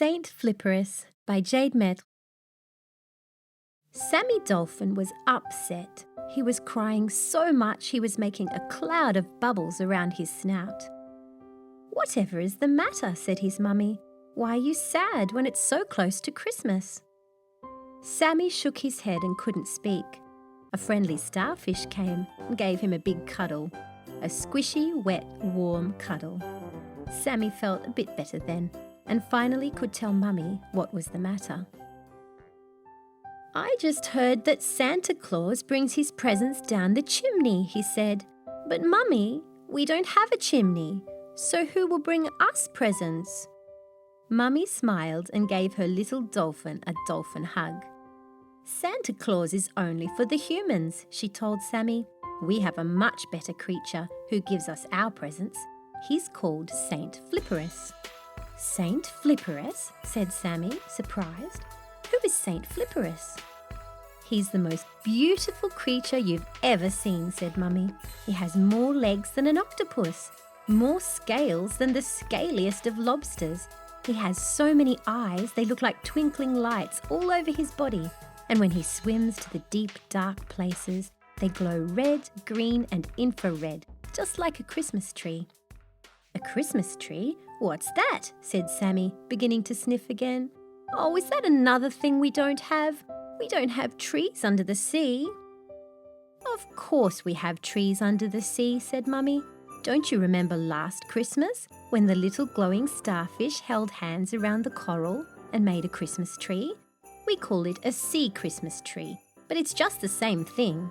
Saint Flipperous by Jade Maitre. Sammy Dolphin was upset. He was crying so much he was making a cloud of bubbles around his snout. "Whatever is the matter?" said his mummy. "Why are you sad when it's so close to Christmas?" Sammy shook his head and couldn't speak. A friendly starfish came and gave him a big cuddle. A squishy, wet, warm cuddle. Sammy felt a bit better then, and finally could tell Mummy what was the matter. "I just heard that Santa Claus brings his presents down the chimney," he said. "But Mummy, we don't have a chimney, so who will bring us presents?" Mummy smiled and gave her little dolphin a dolphin hug. "Santa Claus is only for the humans," she told Sammy. "We have a much better creature who gives us our presents. He's called Saint Flipperous." "Saint Flipperous?" said Sammy, surprised. "Who is Saint Flipperous?" "He's the most beautiful creature you've ever seen," said Mummy. "He has more legs than an octopus, more scales than the scaliest of lobsters. He has so many eyes they look like twinkling lights all over his body, and when he swims to the deep, dark places, they glow red, green and infrared, just like a Christmas tree." "A Christmas tree? What's that?" said Sammy, beginning to sniff again. "Oh, is that another thing we don't have? We don't have trees under the sea." "Of course we have trees under the sea," said Mummy. "Don't you remember last Christmas when the little glowing starfish held hands around the coral and made a Christmas tree? We call it a sea Christmas tree, but it's just the same thing."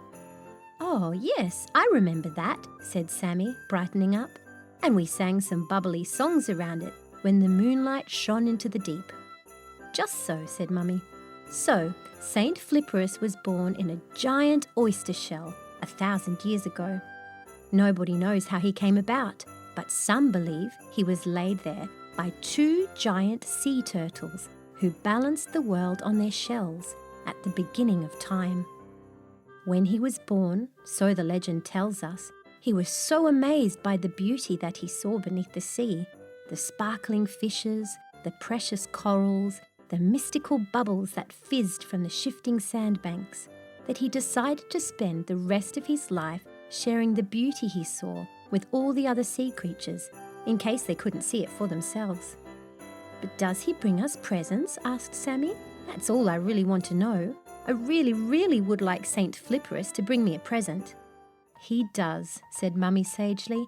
"Oh, yes, I remember that," said Sammy, brightening up. "And we sang some bubbly songs around it when the moonlight shone into the deep." "Just so," said Mummy. "So, Saint Flipperous was born in a giant oyster shell 1,000 years ago. Nobody knows how he came about, but some believe he was laid there by 2 giant sea turtles who balanced the world on their shells at the beginning of time. When he was born, so the legend tells us, he was so amazed by the beauty that he saw beneath the sea, the sparkling fishes, the precious corals, the mystical bubbles that fizzed from the shifting sandbanks, that he decided to spend the rest of his life sharing the beauty he saw with all the other sea creatures, in case they couldn't see it for themselves." "But does he bring us presents?" asked Sammy. "That's all I really want to know. I really, really would like Saint Flipperous to bring me a present." "He does," said Mummy sagely,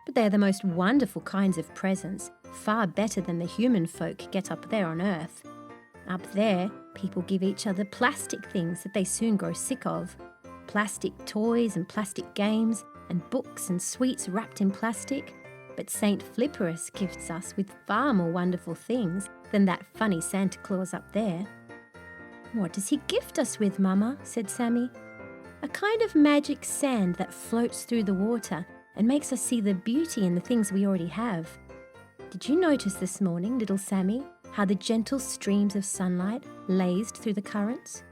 "but they're the most wonderful kinds of presents, far better than the human folk get up there on Earth. Up there, people give each other plastic things that they soon grow sick of. Plastic toys and plastic games and books and sweets wrapped in plastic. But Saint Flipperous gifts us with far more wonderful things than that funny Santa Claus up there." "What does he gift us with, Mama?" said Sammy. "A kind of magic sand that floats through the water and makes us see the beauty in the things we already have. Did you notice this morning, little Sammy, how the gentle streams of sunlight lazed through the currents?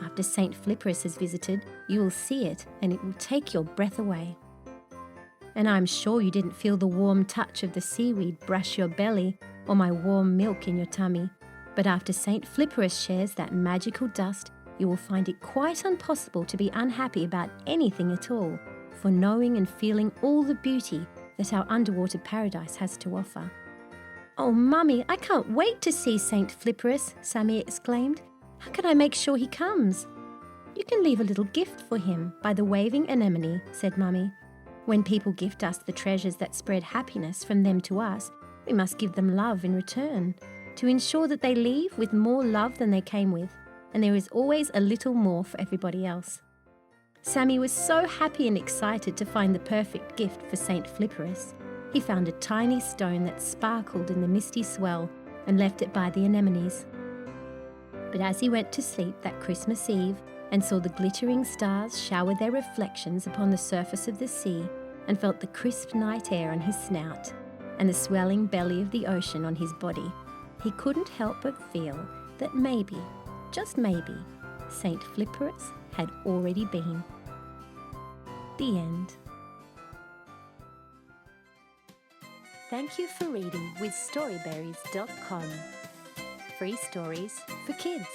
After Saint Flipperous has visited, you will see it and it will take your breath away. And I'm sure you didn't feel the warm touch of the seaweed brush your belly or my warm milk in your tummy. But after Saint Flipperous shares that magical dust, you will find it quite impossible to be unhappy about anything at all, for knowing and feeling all the beauty that our underwater paradise has to offer." "Oh, Mummy, I can't wait to see Saint Flipperous," Sammy exclaimed. "How can I make sure he comes?" "You can leave a little gift for him by the waving anemone," said Mummy. "When people gift us the treasures that spread happiness from them to us, we must give them love in return, to ensure that they leave with more love than they came with, and there is always a little more for everybody else." Sammy was so happy and excited to find the perfect gift for Saint Flipperous. He found a tiny stone that sparkled in the misty swell and left it by the anemones. But as he went to sleep that Christmas Eve and saw the glittering stars shower their reflections upon the surface of the sea and felt the crisp night air on his snout and the swelling belly of the ocean on his body, he couldn't help but feel that maybe, just maybe, Saint Flipperous had already been. The end. Thank you for reading with Storyberries.com. free stories for kids.